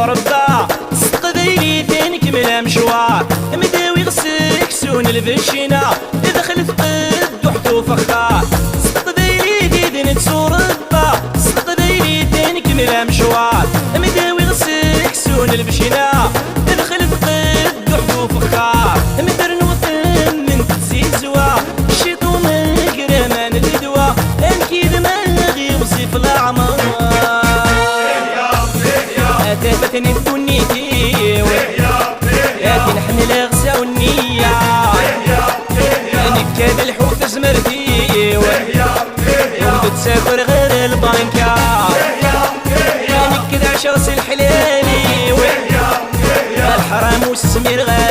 وربا صدق ذيلي ثاني كمل مشوار مداوي غسك سون البشينة دخلت قد وحدو فخار صدق ذيلي ديدن تسور ربا صدق ذيلي ثاني كمل مشوار مداوي غسك سون البشينة دخلت قد وحدو فخار مدرن وثم من تزيزوا الشيطو مقرمان الدوا انكيد ماغي وصيف الأعمار فتني الدنيتي لكن نحن الغسا والنية نكاد الحوت زمرتي وبتسافر غير البنكة نكد عشرس الحلالي الحرام والسمير غالي